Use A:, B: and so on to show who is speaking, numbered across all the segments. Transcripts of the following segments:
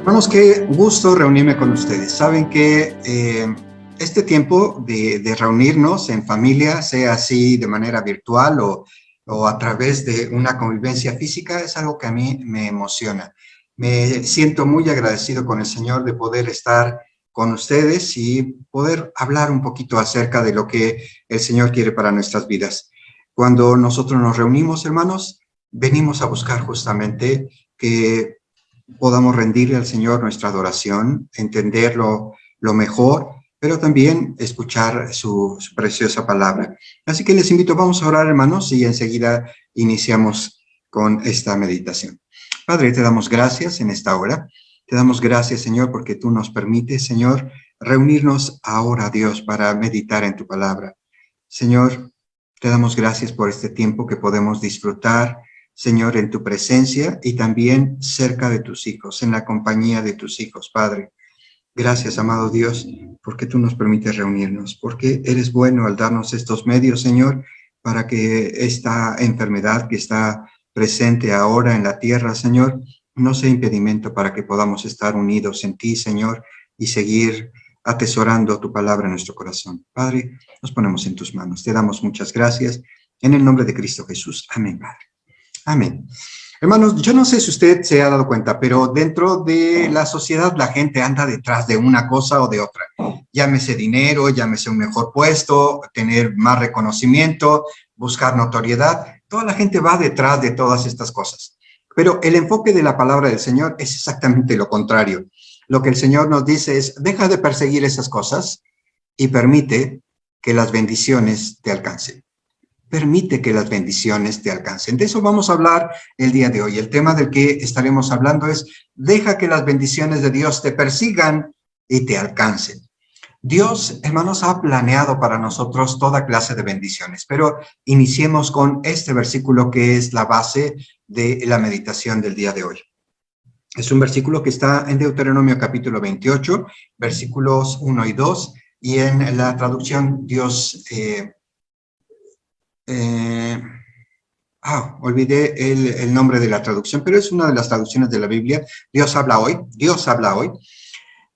A: Hermanos, qué gusto reunirme con ustedes. Saben que este tiempo de reunirnos en familia, sea así de manera virtual o a través de una convivencia física, es algo que a mí me emociona. Me siento muy agradecido con el Señor de poder estar con ustedes y poder hablar un poquito acerca de lo que el Señor quiere para nuestras vidas. Cuando nosotros nos reunimos, hermanos, venimos a buscar justamente que podamos rendirle al Señor nuestra adoración, entenderlo lo mejor, pero también escuchar su preciosa palabra. Así que les invito, vamos a orar, hermanos, y enseguida iniciamos con esta meditación. Padre, te damos gracias en esta hora. Te damos gracias, Señor, porque tú nos permites, Señor, reunirnos ahora, Dios, para meditar en tu palabra. Señor, te damos gracias por este tiempo que podemos disfrutar, Señor, en tu presencia y también cerca de tus hijos, en la compañía de tus hijos, Padre. Gracias, amado Dios, porque tú nos permites reunirnos, porque eres bueno al darnos estos medios, Señor, para que esta enfermedad que está presente ahora en la tierra, Señor, no sea impedimento para que podamos estar unidos en ti, Señor, y seguir atesorando tu palabra en nuestro corazón. Padre, nos ponemos en tus manos. Te damos muchas gracias. En el nombre de Cristo Jesús. Amén, Padre. Amén. Hermanos, yo no sé si usted se ha dado cuenta, pero dentro de la sociedad la gente anda detrás de una cosa o de otra. Llámese dinero, llámese un mejor puesto, tener más reconocimiento, buscar notoriedad. Toda la gente va detrás de todas estas cosas. Pero el enfoque de la palabra del Señor es exactamente lo contrario. Lo que el Señor nos dice es, deja de perseguir esas cosas y permite que las bendiciones te alcancen. Permite que las bendiciones te alcancen. De eso vamos a hablar el día de hoy. El tema del que estaremos hablando es, deja que las bendiciones de Dios te persigan y te alcancen. Dios, hermanos, ha planeado para nosotros toda clase de bendiciones, pero iniciemos con este versículo que es la base de la meditación del día de hoy. Es un versículo que está en Deuteronomio capítulo 28, versículos 1 y 2, y en la traducción Dios... olvidé el nombre de la traducción, pero es una de las traducciones de la Biblia. Dios habla hoy,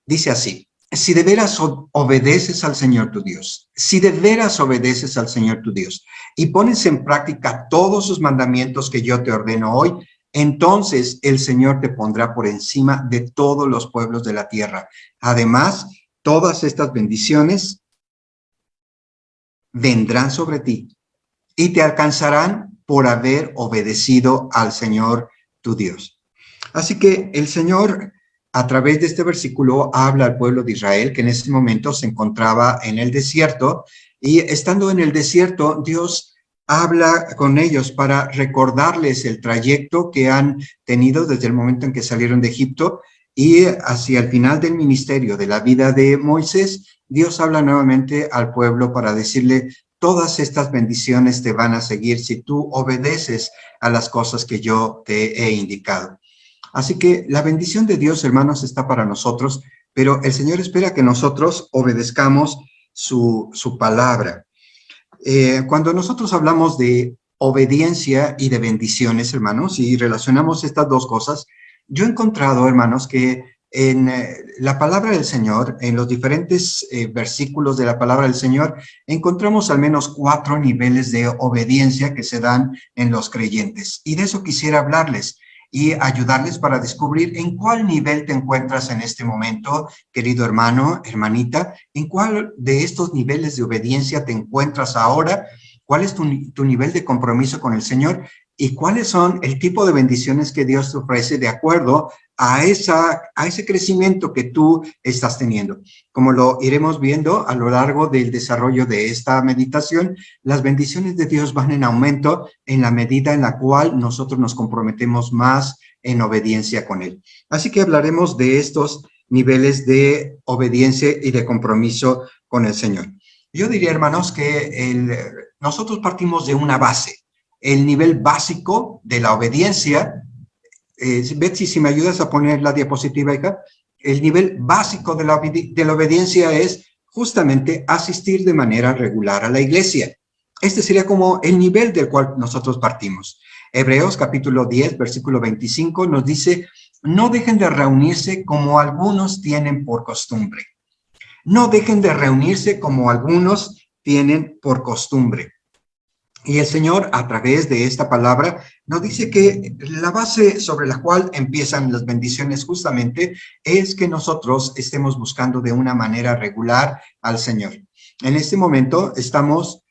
A: dice así, si de veras obedeces al Señor tu Dios, si de veras obedeces al Señor tu Dios y pones en práctica todos sus mandamientos que yo te ordeno hoy, entonces el Señor te pondrá por encima de todos los pueblos de la tierra. Además, todas estas bendiciones vendrán sobre ti y te alcanzarán por haber obedecido al Señor tu Dios. Así que el Señor, a través de este versículo, habla al pueblo de Israel, que en ese momento se encontraba en el desierto, y estando en el desierto, Dios habla con ellos para recordarles el trayecto que han tenido desde el momento en que salieron de Egipto y hacia el final del ministerio de la vida de Moisés. Dios habla nuevamente al pueblo para decirle, todas estas bendiciones te van a seguir si tú obedeces a las cosas que yo te he indicado. Así que la bendición de Dios, hermanos, está para nosotros, pero el Señor espera que nosotros obedezcamos su palabra. Cuando nosotros hablamos de obediencia y de bendiciones, hermanos, y relacionamos estas dos cosas, yo he encontrado, hermanos, que en la palabra del Señor, en los diferentes versículos de la palabra del Señor, encontramos al menos 4 niveles de obediencia que se dan en los creyentes. Y de eso quisiera hablarles y ayudarles para descubrir en cuál nivel te encuentras en este momento, querido hermano, hermanita, en cuál de estos niveles de obediencia te encuentras ahora, cuál es tu nivel de compromiso con el Señor y cuáles son el tipo de bendiciones que Dios te ofrece de acuerdo a ese crecimiento que tú estás teniendo. Como lo iremos viendo a lo largo del desarrollo de esta meditación, las bendiciones de Dios van en aumento en la medida en la cual nosotros nos comprometemos más en obediencia con Él. Así que hablaremos de estos niveles de obediencia y de compromiso con el Señor. Yo diría, hermanos, que nosotros partimos de una base. El nivel básico de la obediencia, Betsy, si me ayudas a poner la diapositiva acá, el nivel básico de la obediencia es justamente asistir de manera regular a la iglesia. Este sería como el nivel del cual nosotros partimos. Hebreos capítulo 10, versículo 25 nos dice, no dejen de reunirse como algunos tienen por costumbre. No dejen de reunirse como algunos tienen por costumbre. Y el Señor, a través de esta palabra, nos dice que la base sobre la cual empiezan las bendiciones justamente es que nosotros estemos buscando de una manera regular al Señor. En este momento estamos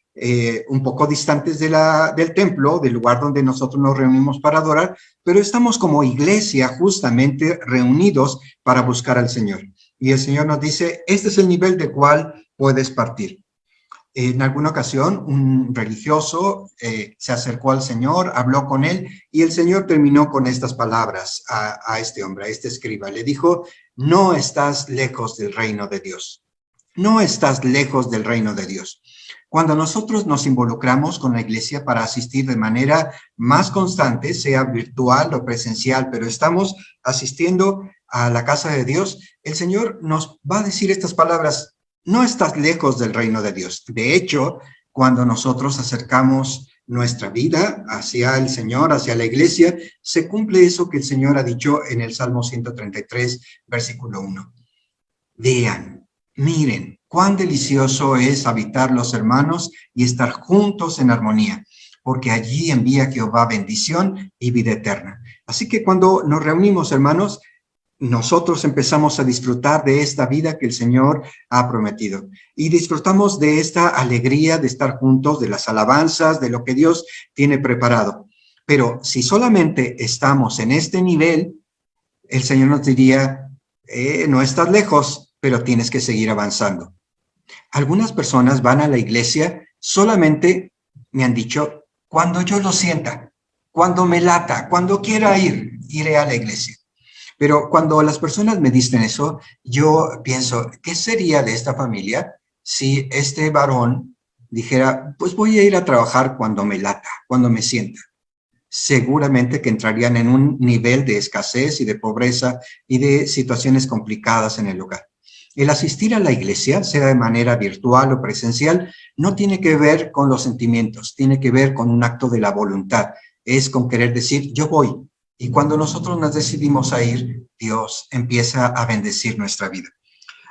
A: un poco distantes del templo, del lugar donde nosotros nos reunimos para adorar, pero estamos como iglesia justamente reunidos para buscar al Señor. Y el Señor nos dice, este es el nivel del cual puedes partir. En alguna ocasión, un religioso se acercó al Señor, habló con él, y el Señor terminó con estas palabras a este hombre, a este escriba. Le dijo, no estás lejos del reino de Dios. No estás lejos del reino de Dios. Cuando nosotros nos involucramos con la iglesia para asistir de manera más constante, sea virtual o presencial, pero estamos asistiendo a la casa de Dios, el Señor nos va a decir estas palabras, no estás lejos del reino de Dios. De hecho, cuando nosotros acercamos nuestra vida hacia el Señor, hacia la iglesia, se cumple eso que el Señor ha dicho en el Salmo 133, versículo 1. Vean, miren, cuán delicioso es habitar los hermanos y estar juntos en armonía, porque allí envía Jehová bendición y vida eterna. Así que cuando nos reunimos, hermanos, nosotros empezamos a disfrutar de esta vida que el Señor ha prometido y disfrutamos de esta alegría de estar juntos, de las alabanzas, de lo que Dios tiene preparado. Pero si solamente estamos en este nivel, el Señor nos diría, no estás lejos, pero tienes que seguir avanzando. Algunas personas van a la iglesia solamente, me han dicho, cuando yo lo sienta, cuando me lata, cuando quiera ir, iré a la iglesia. Pero cuando las personas me dicen eso, yo pienso, ¿qué sería de esta familia si este varón dijera, pues voy a ir a trabajar cuando me lata, cuando me sienta? Seguramente que entrarían en un nivel de escasez y de pobreza y de situaciones complicadas en el hogar. El asistir a la iglesia, sea de manera virtual o presencial, no tiene que ver con los sentimientos, tiene que ver con un acto de la voluntad. Es con querer decir, yo voy. Y cuando nosotros nos decidimos a ir, Dios empieza a bendecir nuestra vida.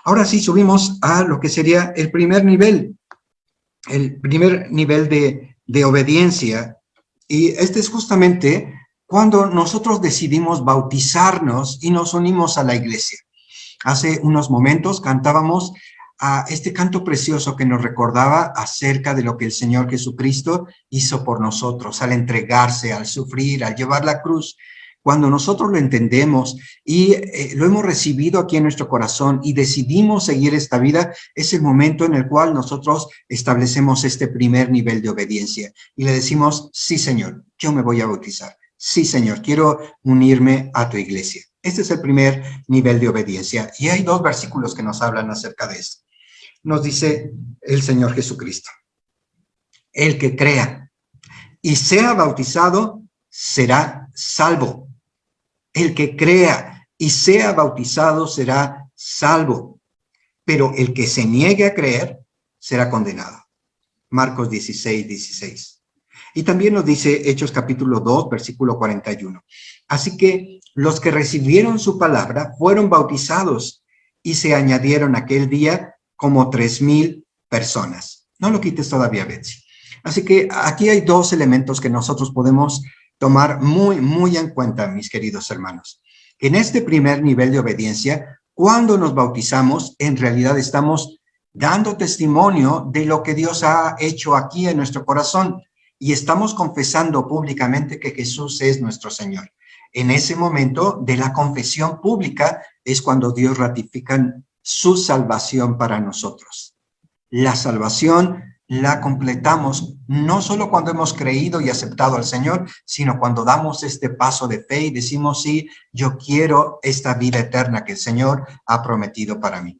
A: Ahora sí, subimos a lo que sería el primer nivel de obediencia. Y este es justamente cuando nosotros decidimos bautizarnos y nos unimos a la iglesia. Hace unos momentos cantábamos a este canto precioso que nos recordaba acerca de lo que el Señor Jesucristo hizo por nosotros, al entregarse, al sufrir, al llevar la cruz. Cuando nosotros lo entendemos y lo hemos recibido aquí en nuestro corazón y decidimos seguir esta vida, es el momento en el cual nosotros establecemos este primer nivel de obediencia y le decimos, sí, Señor, yo me voy a bautizar. Sí, Señor, quiero unirme a tu iglesia. Este es el primer nivel de obediencia. Y hay dos versículos que nos hablan acerca de esto. Nos dice el Señor Jesucristo, el que crea y sea bautizado será salvo. El que crea y sea bautizado será salvo, pero el que se niegue a creer será condenado. Marcos 16, 16. Y también nos dice Hechos capítulo 2, versículo 41. Así que los que recibieron su palabra fueron bautizados y se añadieron aquel día como 3,000 personas. No lo quites todavía, Betsy. Así que aquí hay dos elementos que nosotros podemos tomar muy en cuenta, mis queridos hermanos. En este primer nivel de obediencia, cuando nos bautizamos, en realidad estamos dando testimonio de lo que Dios ha hecho aquí en nuestro corazón y estamos confesando públicamente que Jesús es nuestro Señor. En ese momento de la confesión pública es cuando Dios ratifica su salvación para nosotros. La salvación la completamos no solo cuando hemos creído y aceptado al Señor, sino cuando damos este paso de fe y decimos, sí, yo quiero esta vida eterna que el Señor ha prometido para mí.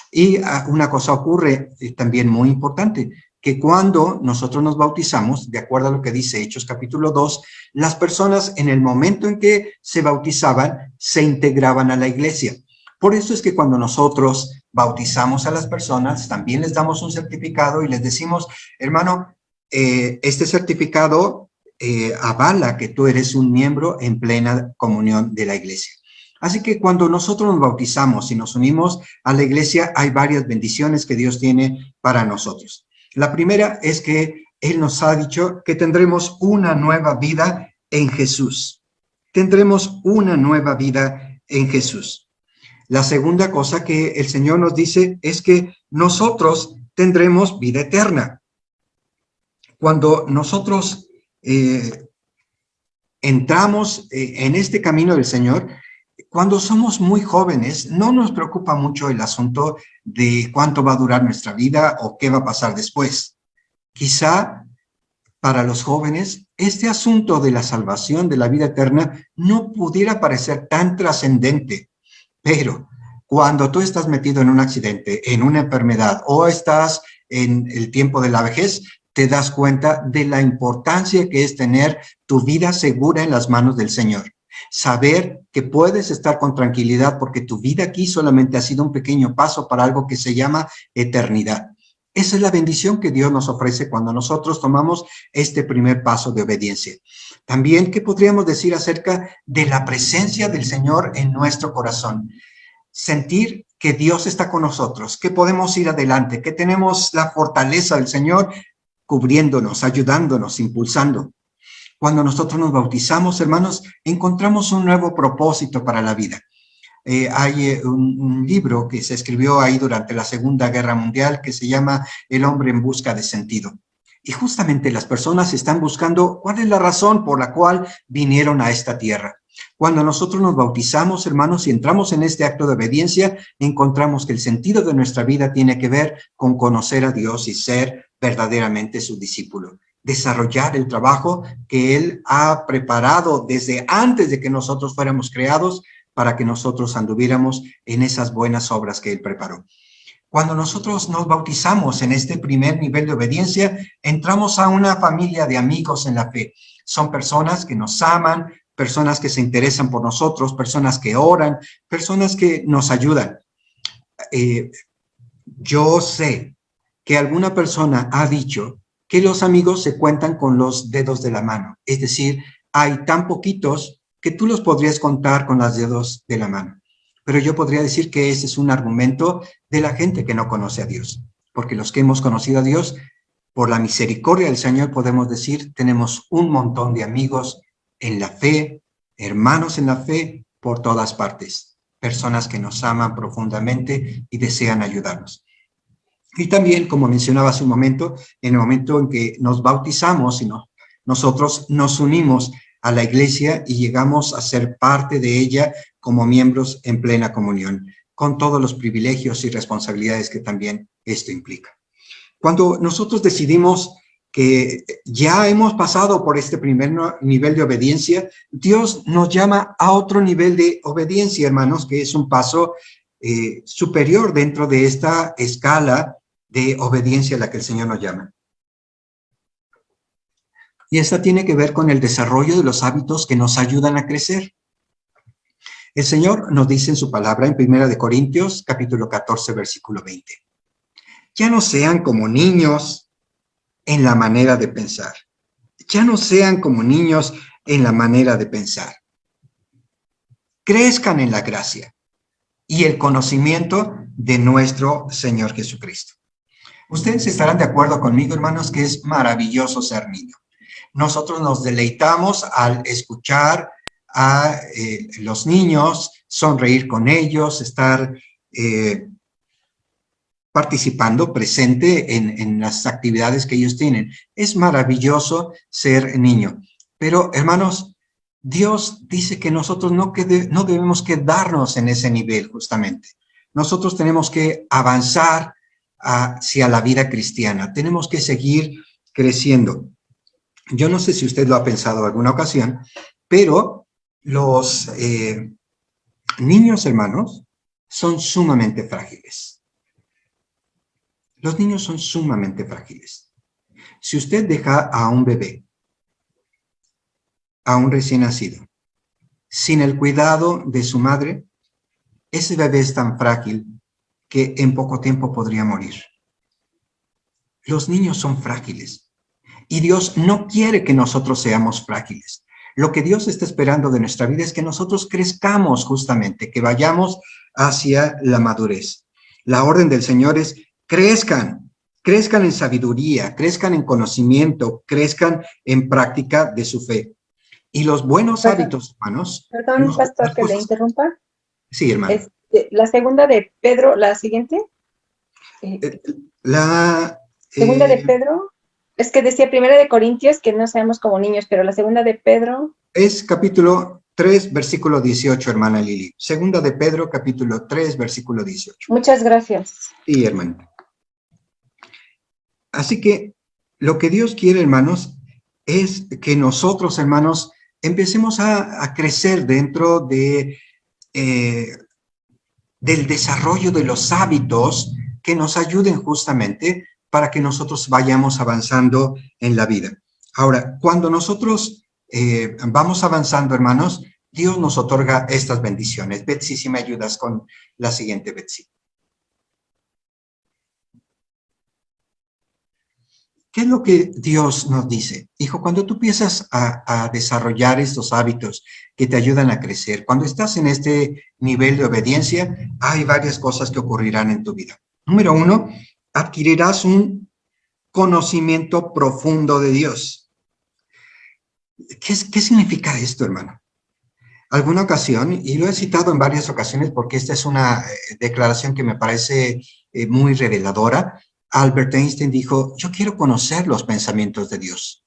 A: Y una cosa ocurre también muy importante, que cuando nosotros nos bautizamos, de acuerdo a lo que dice Hechos capítulo 2, las personas en el momento en que se bautizaban, se integraban a la iglesia. Por eso es que cuando nosotros bautizamos a las personas, también les damos un certificado y les decimos, hermano, este certificado avala que tú eres un miembro en plena comunión de la iglesia. Así que cuando nosotros nos bautizamos y nos unimos a la iglesia, hay varias bendiciones que Dios tiene para nosotros. La primera es que Él nos ha dicho que tendremos una nueva vida en Jesús. Tendremos una nueva vida en Jesús. La segunda cosa que el Señor nos dice es que nosotros tendremos vida eterna. Cuando nosotros entramos en este camino del Señor, cuando somos muy jóvenes, no nos preocupa mucho el asunto de cuánto va a durar nuestra vida o qué va a pasar después. Quizá para los jóvenes, este asunto de la salvación, de la vida eterna, no pudiera parecer tan trascendente, pero cuando tú estás metido en un accidente, en una enfermedad o estás en el tiempo de la vejez, te das cuenta de la importancia que es tener tu vida segura en las manos del Señor. Saber que puedes estar con tranquilidad porque tu vida aquí solamente ha sido un pequeño paso para algo que se llama eternidad. Esa es la bendición que Dios nos ofrece cuando nosotros tomamos este primer paso de obediencia. También, ¿qué podríamos decir acerca de la presencia del Señor en nuestro corazón? Sentir que Dios está con nosotros, que podemos ir adelante, que tenemos la fortaleza del Señor cubriéndonos, ayudándonos, impulsando. Cuando nosotros nos bautizamos, hermanos, encontramos un nuevo propósito para la vida. Hay un libro que se escribió ahí durante la Segunda Guerra Mundial que se llama El hombre en busca de sentido. Y justamente las personas están buscando cuál es la razón por la cual vinieron a esta tierra. Cuando nosotros nos bautizamos, hermanos, y entramos en este acto de obediencia, encontramos que el sentido de nuestra vida tiene que ver con conocer a Dios y ser verdaderamente su discípulo. Desarrollar el trabajo que Él ha preparado desde antes de que nosotros fuéramos creados para que nosotros anduviéramos en esas buenas obras que Él preparó. Cuando nosotros nos bautizamos en este primer nivel de obediencia, entramos a una familia de amigos en la fe. Son personas que nos aman, personas que se interesan por nosotros, personas que oran, personas que nos ayudan. Yo sé que alguna persona ha dicho que los amigos se cuentan con los dedos de la mano. Es decir, hay tan poquitos que tú los podrías contar con los dedos de la mano. Pero yo podría decir que ese es un argumento de la gente que no conoce a Dios. Porque los que hemos conocido a Dios, por la misericordia del Señor, podemos decir, tenemos un montón de amigos en la fe, hermanos en la fe, por todas partes. Personas que nos aman profundamente y desean ayudarnos. Y también, como mencionaba hace un momento, en el momento en que nos bautizamos y nosotros nos unimos a la iglesia y llegamos a ser parte de ella como miembros en plena comunión, con todos los privilegios y responsabilidades que también esto implica. Cuando nosotros decidimos que ya hemos pasado por este primer nivel de obediencia, Dios nos llama a otro nivel de obediencia, hermanos, que es un paso superior dentro de esta escala de obediencia a la que el Señor nos llama. Y esta tiene que ver con el desarrollo de los hábitos que nos ayudan a crecer. El Señor nos dice en su palabra en 1 Corintios, capítulo 14, versículo 20. Ya no sean como niños en la manera de pensar. Ya no sean como niños en la manera de pensar. Crezcan en la gracia y el conocimiento de nuestro Señor Jesucristo. Ustedes estarán de acuerdo conmigo, hermanos, que es maravilloso ser niño. Nosotros nos deleitamos al escuchar a los niños, sonreír con ellos, estar participando, presente en las actividades que ellos tienen. Es maravilloso ser niño. Pero, hermanos, Dios dice que nosotros no debemos quedarnos en ese nivel, justamente. Nosotros tenemos que avanzar hacia la vida cristiana. Tenemos que seguir creciendo. Yo no sé si usted lo ha pensado en alguna ocasión, pero los niños, hermanos, son sumamente frágiles. Los niños son sumamente frágiles. Si usted deja a un bebé, a un recién nacido, sin el cuidado de su madre, ese bebé es tan frágil que en poco tiempo podría morir. Los niños son frágiles y Dios no quiere que nosotros seamos frágiles. Lo que Dios está esperando de nuestra vida es que nosotros crezcamos justamente, que vayamos hacia la madurez. La orden del Señor es crezcan, crezcan en sabiduría, crezcan en conocimiento, crezcan en práctica de su fe. Y los buenos
B: Perdón,
A: hábitos, hermanos.
B: perdón, pastor, que le interrumpa.
A: Sí, hermano.
B: La segunda de Pedro, la siguiente.
A: La
B: Segunda de Pedro, es que decía Primera de Corintios que no seamos como niños, pero la segunda de Pedro.
A: Es capítulo 3, versículo 18, hermana Lili. Segunda de Pedro, capítulo 3, versículo 18.
B: Muchas gracias.
A: Sí, hermano. Así que lo que Dios quiere, hermanos, es que nosotros, hermanos, empecemos a crecer dentro de, del desarrollo de los hábitos que nos ayuden justamente para que nosotros vayamos avanzando en la vida. Ahora, cuando nosotros vamos avanzando, hermanos, Dios nos otorga estas bendiciones. Betsy, si me ayudas con la siguiente, Betsy. ¿Qué es lo que Dios nos dice? Hijo, cuando tú empiezas a desarrollar estos hábitos que te ayudan a crecer, cuando estás en este nivel de obediencia, hay varias cosas que ocurrirán en tu vida. Número uno, adquirirás un conocimiento profundo de Dios. ¿Qué significa esto, hermano? Alguna ocasión, y lo he citado en varias ocasiones porque esta es una declaración que me parece muy reveladora. Albert Einstein dijo, yo quiero conocer los pensamientos de Dios.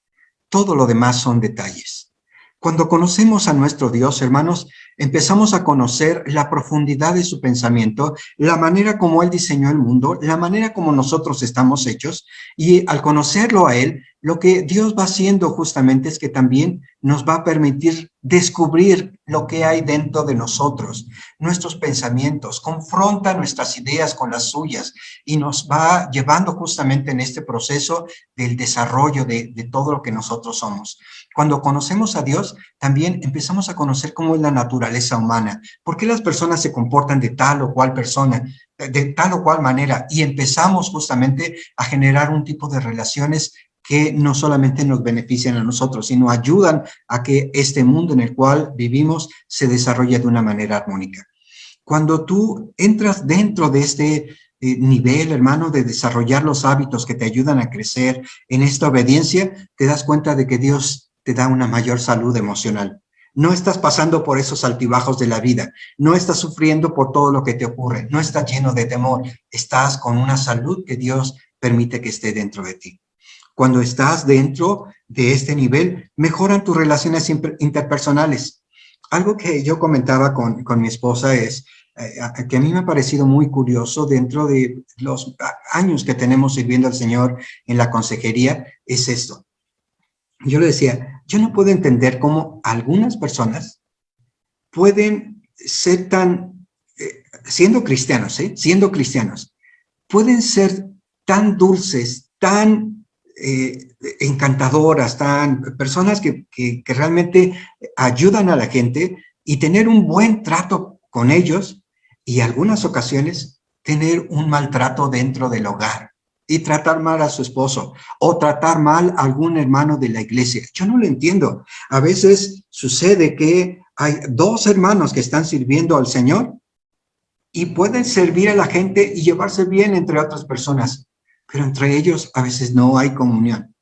A: Todo lo demás son detalles. Cuando conocemos a nuestro Dios, hermanos, empezamos a conocer la profundidad de su pensamiento, la manera como Él diseñó el mundo, la manera como nosotros estamos hechos, y al conocerlo a Él, lo que Dios va haciendo justamente es que también nos va a permitir descubrir lo que hay dentro de nosotros, nuestros pensamientos, confronta nuestras ideas con las suyas y nos va llevando justamente en este proceso del desarrollo de todo lo que nosotros somos. Cuando conocemos a Dios, también empezamos a conocer cómo es la naturaleza humana, por qué las personas se comportan de tal o cual persona, de tal o cual manera, y empezamos justamente a generar un tipo de relaciones que no solamente nos benefician a nosotros, sino ayudan a que este mundo en el cual vivimos se desarrolle de una manera armónica. Cuando tú entras dentro de este nivel, hermano, de desarrollar los hábitos que te ayudan a crecer en esta obediencia, te das cuenta de que Dios te da una mayor salud emocional. No estás pasando por esos altibajos de la vida, no estás sufriendo por todo lo que te ocurre, no estás lleno de temor, estás con una salud que Dios permite que esté dentro de ti. Cuando estás dentro de este nivel, mejoran tus relaciones interpersonales. Algo que yo comentaba con mi esposa es que a mí me ha parecido muy curioso dentro de los años que tenemos sirviendo al Señor en la consejería, es esto. Yo le decía, yo no puedo entender cómo algunas personas pueden ser tan, siendo cristianos, pueden ser tan dulces, tan encantadoras, tan personas que realmente ayudan a la gente y tener un buen trato con ellos y algunas ocasiones tener un maltrato dentro del hogar y tratar mal a su esposo o tratar mal a algún hermano de la iglesia. Yo no lo entiendo. A veces sucede que hay dos hermanos que están sirviendo al Señor y pueden servir a la gente y llevarse bien entre otras personas, pero entre ellos a veces no hay comunión.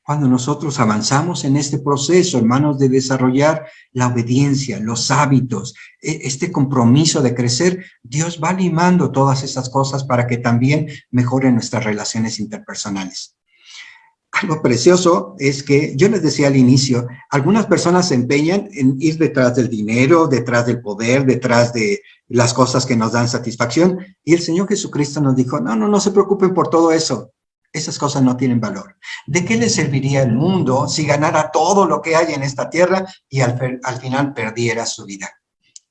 A: Cuando nosotros avanzamos en este proceso, hermanos, de desarrollar la obediencia, los hábitos, este compromiso de crecer, Dios va limando todas esas cosas para que también mejoren nuestras relaciones interpersonales. Algo precioso es que, yo les decía al inicio, algunas personas se empeñan en ir detrás del dinero, detrás del poder, detrás de las cosas que nos dan satisfacción, y el Señor Jesucristo nos dijo, no se preocupen por todo eso. Esas cosas no tienen valor. ¿De qué le serviría el mundo si ganara todo lo que hay en esta tierra y al final perdiera su vida?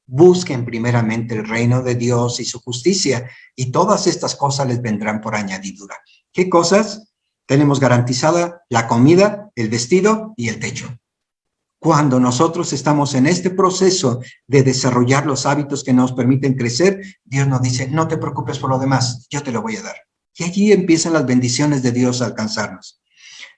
A: Busquen primeramente el reino de Dios y su justicia, y todas estas cosas les vendrán por añadidura. ¿Qué cosas? Tenemos garantizada la comida, el vestido y el techo. Cuando nosotros estamos en este proceso de desarrollar los hábitos que nos permiten crecer, Dios nos dice, no te preocupes por lo demás, yo te lo voy a dar. Y allí empiezan las bendiciones de Dios a alcanzarnos.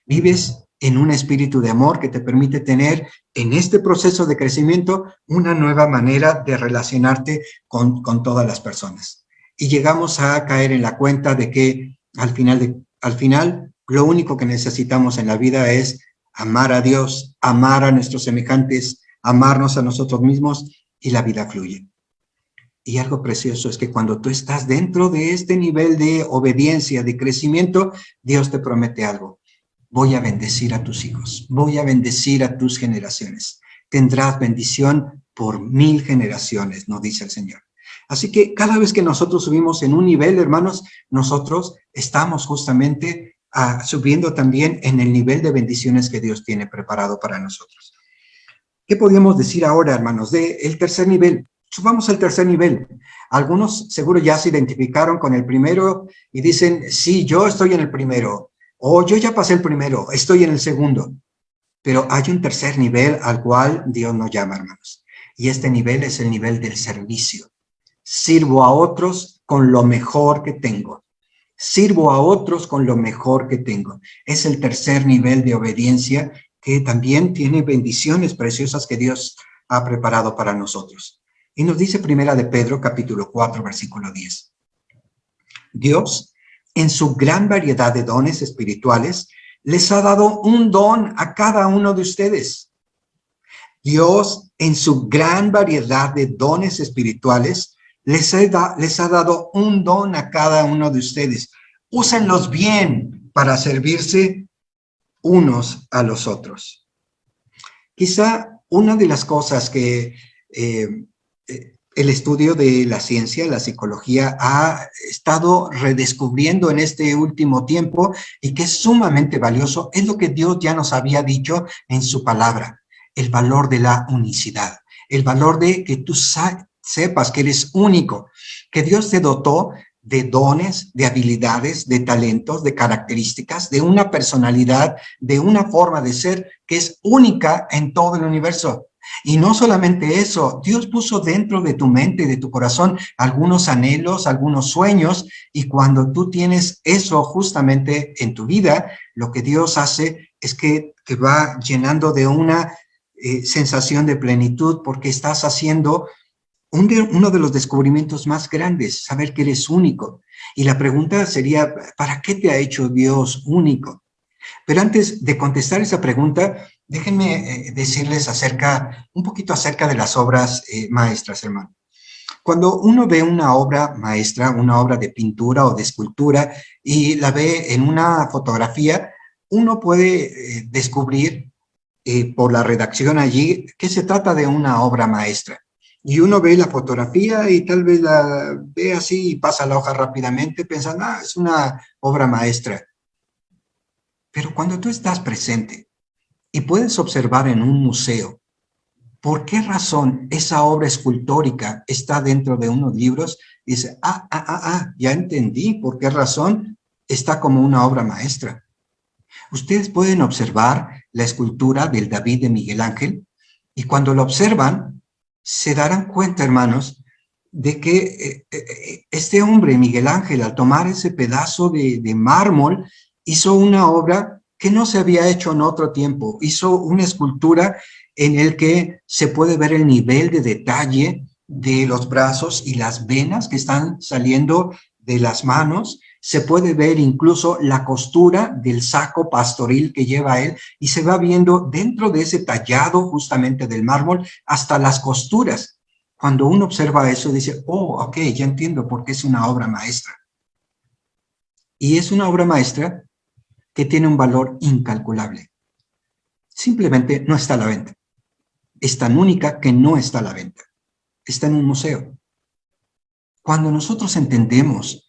A: Vives en un espíritu de amor que te permite tener en este proceso de crecimiento una nueva manera de relacionarte con todas las personas. Y llegamos a caer en la cuenta de que al final lo único que necesitamos en la vida es amar a Dios, amar a nuestros semejantes, amarnos a nosotros mismos y la vida fluye. Y algo precioso es que cuando tú estás dentro de este nivel de obediencia, de crecimiento, Dios te promete algo. Voy a bendecir a tus hijos, voy a bendecir a tus generaciones. Tendrás bendición por 1000 generaciones, nos dice el Señor. Así que cada vez que nosotros subimos en un nivel, hermanos, nosotros estamos justamente subiendo también en el nivel de bendiciones que Dios tiene preparado para nosotros. ¿Qué podríamos decir ahora, hermanos, del tercer nivel? Subamos al tercer nivel. Algunos seguro ya se identificaron con el primero y dicen, sí, yo estoy en el primero, o yo ya pasé el primero, estoy en el segundo. Pero hay un tercer nivel al cual Dios nos llama, hermanos. Y este nivel es el nivel del servicio. Sirvo a otros con lo mejor que tengo. Sirvo a otros con lo mejor que tengo. Es el tercer nivel de obediencia que también tiene bendiciones preciosas que Dios ha preparado para nosotros. Y nos dice Primera de Pedro, capítulo 4, versículo 10. Dios, en su gran variedad de dones espirituales, les ha dado un don a cada uno de ustedes. Dios, en su gran variedad de dones espirituales, les ha dado un don a cada uno de ustedes. Úsenlos bien para servirse unos a los otros. Quizá una de las cosas que el estudio de la ciencia, la psicología, ha estado redescubriendo en este último tiempo y que es sumamente valioso, es lo que Dios ya nos había dicho en su palabra, el valor de la unicidad, el valor de que tú sepas que eres único, que Dios te dotó de dones, de habilidades, de talentos, de características, de una personalidad, de una forma de ser que es única en todo el universo. Y no solamente eso, Dios puso dentro de tu mente y de tu corazón algunos anhelos, algunos sueños, y cuando tú tienes eso justamente en tu vida, lo que Dios hace es que te va llenando de una sensación de plenitud porque estás haciendo uno de los descubrimientos más grandes, saber que eres único. Y la pregunta sería, ¿para qué te ha hecho Dios único? Pero antes de contestar esa pregunta, déjenme decirles un poquito acerca de las obras maestras, hermano. Cuando uno ve una obra maestra, una obra de pintura o de escultura, y la ve en una fotografía, uno puede descubrir por la redacción allí que se trata de una obra maestra. Y uno ve la fotografía y tal vez la ve así y pasa la hoja rápidamente pensando, es una obra maestra. Pero cuando tú estás presente y puedes observar en un museo por qué razón esa obra escultórica está dentro de unos libros, dice, ya entendí por qué razón está como una obra maestra. Ustedes pueden observar la escultura del David de Miguel Ángel y cuando lo observan, se darán cuenta, hermanos, de que este hombre, Miguel Ángel, al tomar ese pedazo de mármol, hizo una obra que no se había hecho en otro tiempo. Hizo una escultura en el que se puede ver el nivel de detalle de los brazos y las venas que están saliendo de las manos. Se puede ver incluso la costura del saco pastoril que lleva él y se va viendo dentro de ese tallado justamente del mármol hasta las costuras. Cuando uno observa eso dice, ok, ya entiendo por qué es una obra maestra. Y es una obra maestra que tiene un valor incalculable. Simplemente no está a la venta. Es tan única que no está a la venta. Está en un museo. Cuando nosotros entendemos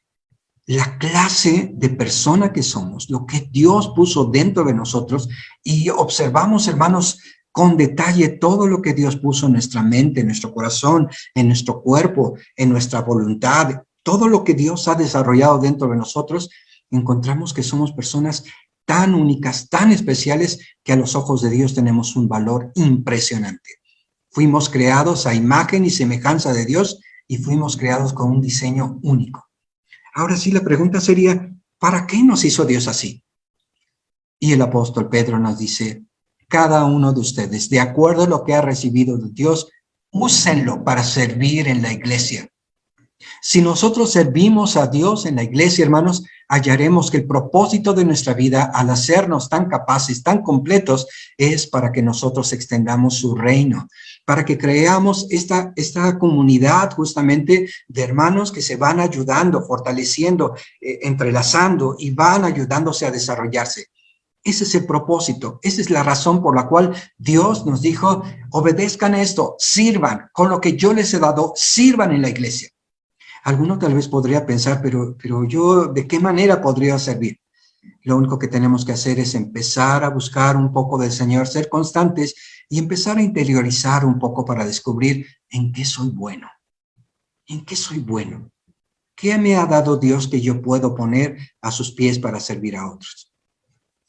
A: la clase de persona que somos, lo que Dios puso dentro de nosotros y observamos, hermanos, con detalle todo lo que Dios puso en nuestra mente, en nuestro corazón, en nuestro cuerpo, en nuestra voluntad, todo lo que Dios ha desarrollado dentro de nosotros, encontramos que somos personas tan únicas, tan especiales, que a los ojos de Dios tenemos un valor impresionante. Fuimos creados a imagen y semejanza de Dios y fuimos creados con un diseño único. Ahora sí, la pregunta sería, ¿para qué nos hizo Dios así? Y el apóstol Pedro nos dice, cada uno de ustedes, de acuerdo a lo que ha recibido de Dios, úsenlo para servir en la iglesia. Si nosotros servimos a Dios en la iglesia, hermanos, hallaremos que el propósito de nuestra vida, al hacernos tan capaces, tan completos, es para que nosotros extendamos su reino, para que creamos esta comunidad justamente de hermanos que se van ayudando, fortaleciendo, entrelazando y van ayudándose a desarrollarse. Ese es el propósito, esa es la razón por la cual Dios nos dijo, obedezcan esto, sirvan, con lo que yo les he dado, sirvan en la iglesia. Alguno tal vez podría pensar, pero yo, ¿de qué manera podría servir? Lo único que tenemos que hacer es empezar a buscar un poco del Señor, ser constantes y empezar a interiorizar un poco para descubrir en qué soy bueno. ¿En qué soy bueno? ¿Qué me ha dado Dios que yo puedo poner a sus pies para servir a otros?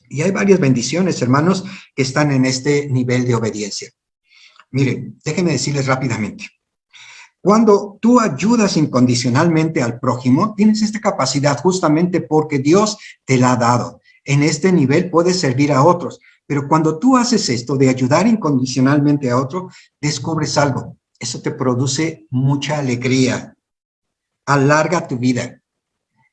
A: Y hay varias bendiciones, hermanos, que están en este nivel de obediencia. Miren, déjenme decirles rápidamente. Cuando tú ayudas incondicionalmente al prójimo, tienes esta capacidad justamente porque Dios te la ha dado. En este nivel puedes servir a otros, pero cuando tú haces esto de ayudar incondicionalmente a otro, descubres algo. Eso te produce mucha alegría, alarga tu vida.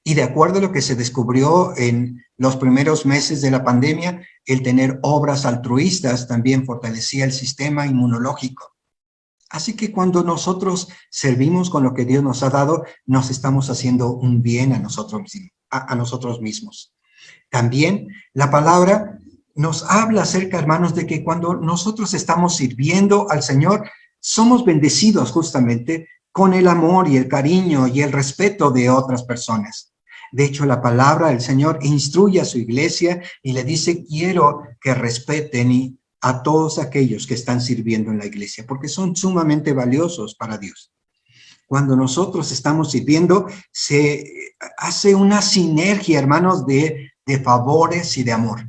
A: Y de acuerdo a lo que se descubrió en los primeros meses de la pandemia, el tener obras altruistas también fortalecía el sistema inmunológico. Así que cuando nosotros servimos con lo que Dios nos ha dado, nos estamos haciendo un bien a nosotros mismos. También la palabra nos habla acerca, hermanos, de que cuando nosotros estamos sirviendo al Señor, somos bendecidos justamente con el amor y el cariño y el respeto de otras personas. De hecho, la palabra del Señor instruye a su iglesia y le dice, quiero que respeten a todos aquellos que están sirviendo en la iglesia, porque son sumamente valiosos para Dios. Cuando nosotros estamos sirviendo, se hace una sinergia, hermanos, de favores y de amor.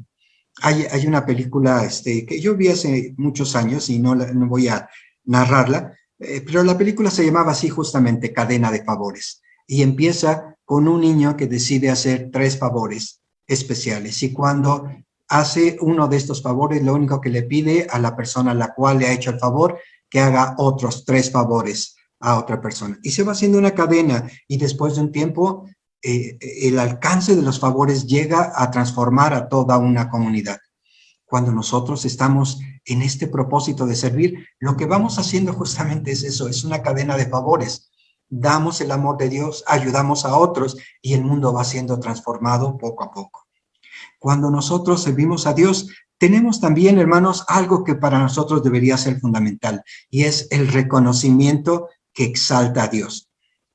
A: Hay una película que yo vi hace muchos años y no voy a narrarla, pero la película se llamaba así justamente, Cadena de Favores, y empieza con un niño que decide hacer 3 favores especiales, y cuando hace uno de estos favores, lo único que le pide a la persona a la cual le ha hecho el favor, que haga otros 3 favores a otra persona. Y se va haciendo una cadena y después de un tiempo, el alcance de los favores llega a transformar a toda una comunidad. Cuando nosotros estamos en este propósito de servir, lo que vamos haciendo justamente es eso, es una cadena de favores. Damos el amor de Dios, ayudamos a otros y el mundo va siendo transformado poco a poco. Cuando nosotros servimos a Dios, tenemos también, hermanos, algo que para nosotros debería ser fundamental, y es el reconocimiento que exalta a Dios.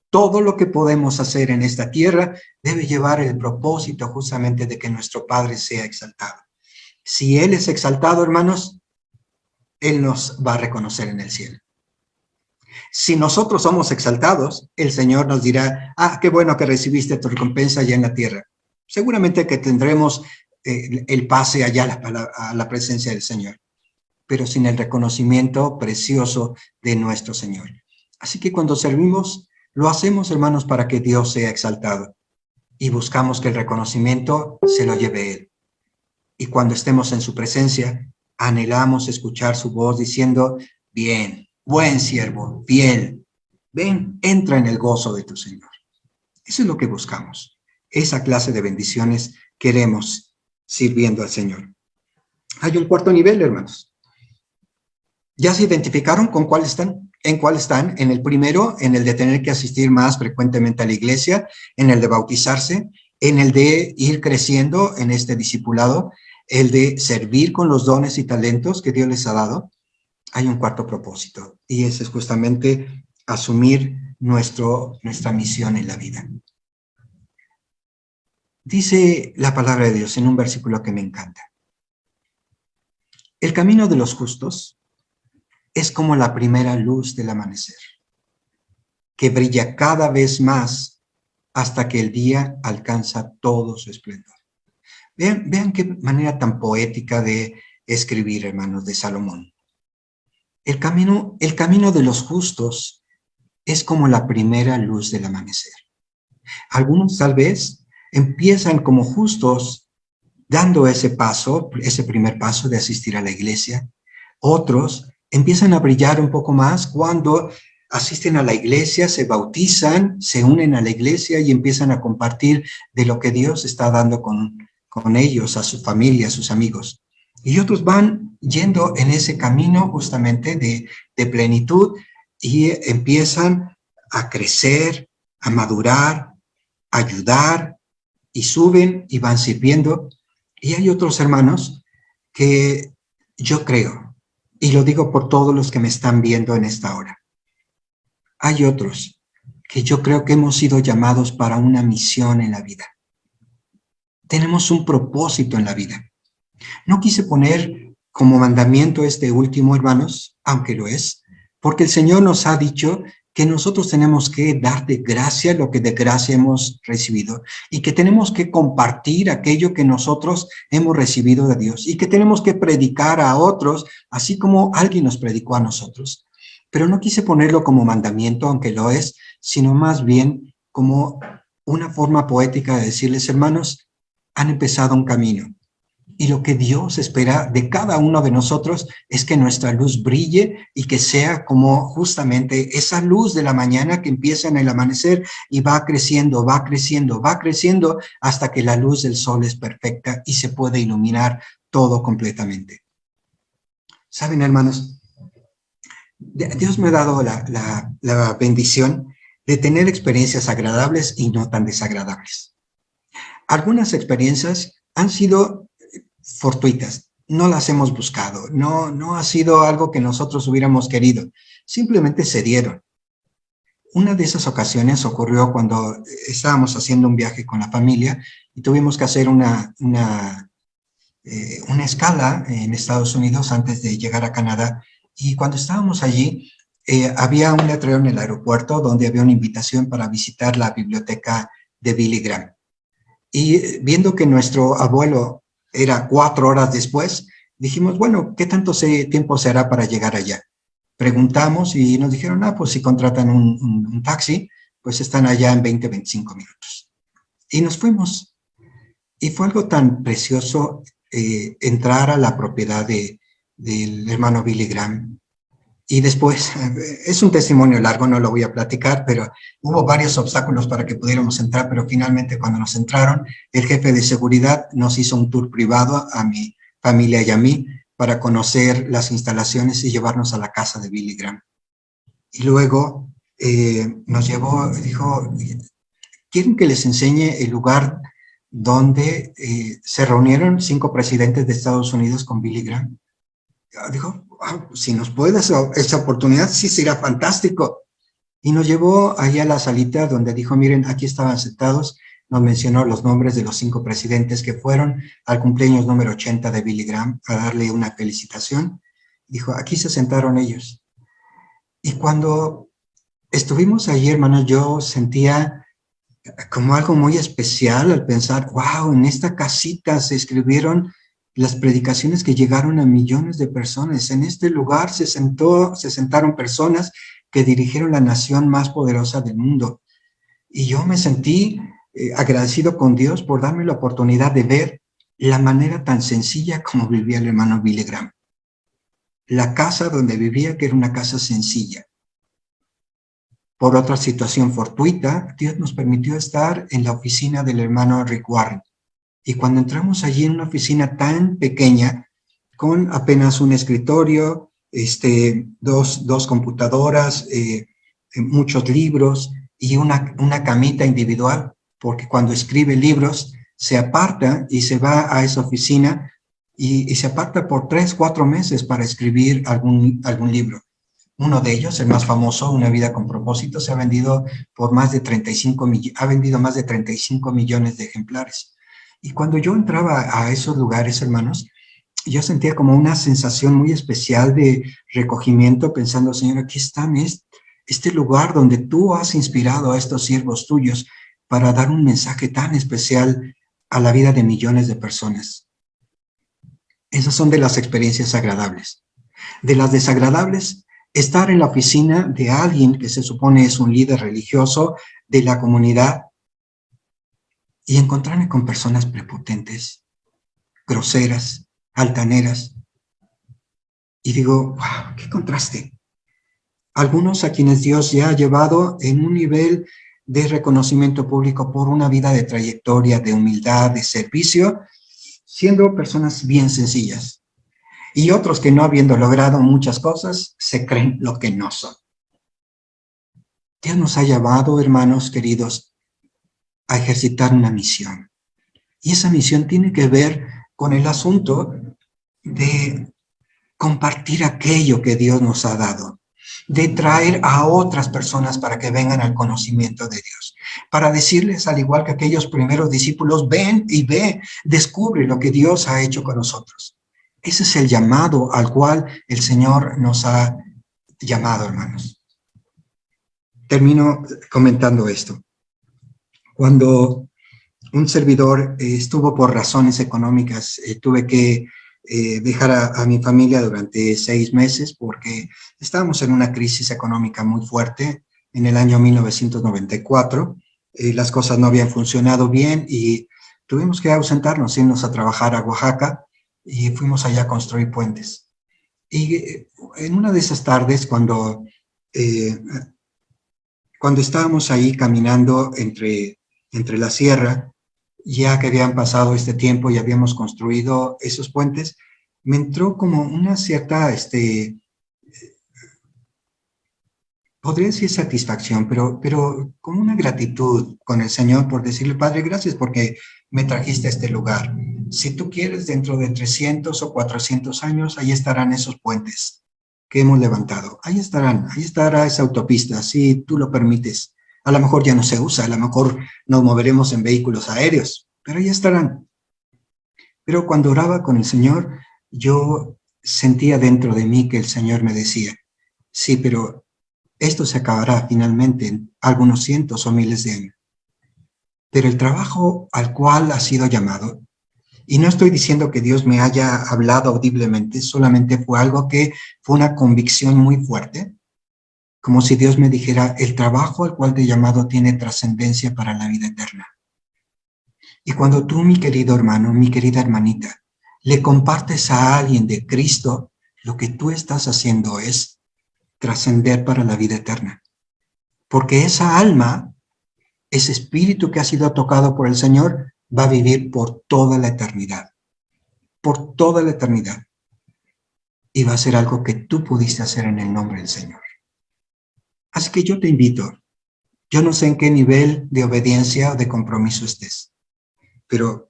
A: Todo lo que podemos hacer en esta tierra debe llevar el propósito justamente de que nuestro Padre sea exaltado. Si Él es exaltado, hermanos, Él nos va a reconocer en el cielo. Si nosotros somos exaltados, el Señor nos dirá, qué bueno que recibiste tu recompensa allá en la tierra. Seguramente que tendremos el pase allá a la presencia del Señor, pero sin el reconocimiento precioso de nuestro Señor. Así que cuando servimos, lo hacemos, hermanos, para que Dios sea exaltado y buscamos que el reconocimiento se lo lleve Él. Y cuando estemos en su presencia, anhelamos escuchar su voz diciendo, bien, buen siervo, fiel, ven, entra en el gozo de tu Señor. Eso es lo que buscamos. Esa clase de bendiciones queremos sirviendo al Señor. Hay un cuarto nivel, hermanos. ¿Ya se identificaron con cuál están? ¿En cuál están? En el primero, en el de tener que asistir más frecuentemente a la iglesia, en el de bautizarse, en el de ir creciendo en este discipulado, el de servir con los dones y talentos que Dios les ha dado. Hay un cuarto propósito, y ese es justamente asumir nuestra misión en la vida. Dice la palabra de Dios en un versículo que me encanta. El camino de los justos es como la primera luz del amanecer, que brilla cada vez más hasta que el día alcanza todo su esplendor. Vean qué manera tan poética de escribir, hermanos, de Salomón. El camino de los justos es como la primera luz del amanecer. Algunos tal vez empiezan como justos dando ese paso, ese primer paso de asistir a la iglesia. Otros empiezan a brillar un poco más cuando asisten a la iglesia, se bautizan, se unen a la iglesia y empiezan a compartir de lo que Dios está dando con ellos, a su familia, a sus amigos. Y otros van yendo en ese camino justamente de plenitud y empiezan a crecer, a madurar, a ayudar, y suben y van sirviendo. Y hay otros hermanos que yo creo, y lo digo por todos los que me están viendo en esta hora, hay otros que yo creo que hemos sido llamados para una misión en la vida. Tenemos un propósito en la vida. No quise poner como mandamiento este último, hermanos, aunque lo es, porque el Señor nos ha dicho que nosotros tenemos que dar de gracia lo que de gracia hemos recibido y que tenemos que compartir aquello que nosotros hemos recibido de Dios y que tenemos que predicar a otros, así como alguien nos predicó a nosotros. Pero no quise ponerlo como mandamiento, aunque lo es, sino más bien como una forma poética de decirles, hermanos, han empezado un camino. Y lo que Dios espera de cada uno de nosotros es que nuestra luz brille y que sea como justamente esa luz de la mañana que empieza en el amanecer y va creciendo, va creciendo, va creciendo hasta que la luz del sol es perfecta y se puede iluminar todo completamente. ¿Saben, hermanos? Dios me ha dado la bendición de tener experiencias agradables y no tan desagradables. Algunas experiencias han sido fortuitas, no las hemos buscado, no ha sido algo que nosotros hubiéramos querido, simplemente se dieron. Una de esas ocasiones ocurrió cuando estábamos haciendo un viaje con la familia y tuvimos que hacer una escala en Estados Unidos antes de llegar a Canadá, y cuando estábamos allí había un letrero en el aeropuerto donde había una invitación para visitar la biblioteca de Billy Graham. Y viendo que nuestro abuelo era 4 horas después, dijimos, bueno, ¿qué tanto tiempo será para llegar allá? Preguntamos y nos dijeron, pues si contratan un taxi, pues están allá en 20, 25 minutos. Y nos fuimos. Y fue algo tan precioso entrar a la propiedad del hermano Billy Graham. Y después, es un testimonio largo, no lo voy a platicar, pero hubo varios obstáculos para que pudiéramos entrar, pero finalmente cuando nos entraron, el jefe de seguridad nos hizo un tour privado a mi familia y a mí para conocer las instalaciones y llevarnos a la casa de Billy Graham. Y luego nos llevó, dijo, ¿quieren que les enseñe el lugar donde se reunieron 5 presidentes de Estados Unidos con Billy Graham? Dijo, si nos puede dar esa oportunidad, sí sería fantástico. Y nos llevó allá a la salita donde dijo, miren, aquí estaban sentados, nos mencionó los nombres de los 5 presidentes que fueron al cumpleaños número 80 de Billy Graham a darle una felicitación. Dijo, aquí se sentaron ellos. Y cuando estuvimos allí, hermanos, yo sentía como algo muy especial al pensar, wow, en esta casita se escribieron las predicaciones que llegaron a millones de personas. En este lugar se sentaron personas que dirigieron la nación más poderosa del mundo. Y yo me sentí agradecido con Dios por darme la oportunidad de ver la manera tan sencilla como vivía el hermano Billy Graham. La casa donde vivía, que era una casa sencilla. Por otra situación fortuita, Dios nos permitió estar en la oficina del hermano Rick Warren. Y cuando entramos allí en una oficina tan pequeña, con apenas un escritorio, dos computadoras, muchos libros y una camita individual, porque cuando escribe libros se aparta y se va a esa oficina y se aparta por 3, 4 meses para escribir algún libro. Uno de ellos, el más famoso, Una vida con propósito, ha vendido más de 35 millones de ejemplares. Y cuando yo entraba a esos lugares, hermanos, yo sentía como una sensación muy especial de recogimiento, pensando, Señor, aquí están, este lugar donde tú has inspirado a estos siervos tuyos para dar un mensaje tan especial a la vida de millones de personas. Esas son de las experiencias agradables. De las desagradables, estar en la oficina de alguien que se supone es un líder religioso de la comunidad y encontrarme con personas prepotentes, groseras, altaneras. Y digo, wow, qué contraste. Algunos a quienes Dios ya ha llevado en un nivel de reconocimiento público por una vida de trayectoria, de humildad, de servicio, siendo personas bien sencillas. Y otros que no habiendo logrado muchas cosas, se creen lo que no son. Dios nos ha llamado, hermanos queridos, a ejercitar una misión. Y esa misión tiene que ver con el asunto de compartir aquello que Dios nos ha dado, de traer a otras personas para que vengan al conocimiento de Dios, para decirles, al igual que aquellos primeros discípulos, ven y ve, descubre lo que Dios ha hecho con nosotros. Ese es el llamado al cual el Señor nos ha llamado, hermanos. Termino comentando esto. Cuando un servidor estuvo por razones económicas, tuve que dejar a mi familia durante 6 meses porque estábamos en una crisis económica muy fuerte en el año 1994. Las cosas no habían funcionado bien y tuvimos que ausentarnos, irnos a trabajar a Oaxaca y fuimos allá a construir puentes. Y en una de esas tardes, cuando estábamos ahí caminando entre la sierra, ya que habían pasado este tiempo y habíamos construido esos puentes, me entró como una cierta, podría decir satisfacción, pero como una gratitud con el Señor por decirle, Padre, gracias porque me trajiste a este lugar. Si tú quieres, dentro de 300 o 400 años, ahí estarán esos puentes que hemos levantado. Ahí estarán, ahí estará esa autopista, si tú lo permites. A lo mejor ya no se usa, a lo mejor nos moveremos en vehículos aéreos, pero ahí estarán. Pero cuando oraba con el Señor, yo sentía dentro de mí que el Señor me decía, sí, pero esto se acabará finalmente en algunos cientos o miles de años. Pero el trabajo al cual ha sido llamado, y no estoy diciendo que Dios me haya hablado audiblemente, solamente fue algo que fue una convicción muy fuerte, como si Dios me dijera, el trabajo al cual te he llamado tiene trascendencia para la vida eterna. Y cuando tú, mi querido hermano, mi querida hermanita, le compartes a alguien de Cristo, lo que tú estás haciendo es trascender para la vida eterna. Porque esa alma, ese espíritu que ha sido tocado por el Señor, va a vivir por toda la eternidad. Por toda la eternidad. Y va a ser algo que tú pudiste hacer en el nombre del Señor. Así que yo te invito. Yo no sé en qué nivel de obediencia o de compromiso estés, pero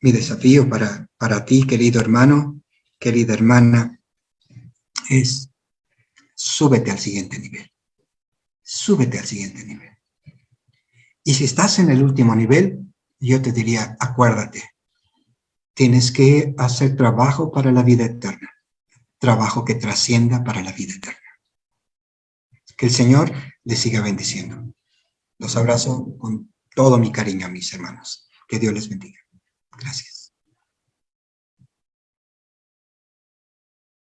A: mi desafío para ti, querido hermano, querida hermana, es súbete al siguiente nivel. Súbete al siguiente nivel. Y si estás en el último nivel, yo te diría, acuérdate, tienes que hacer trabajo para la vida eterna, trabajo que trascienda para la vida eterna. Que el Señor les siga bendiciendo. Los abrazo con todo mi cariño, mis hermanos. Que Dios les bendiga. Gracias.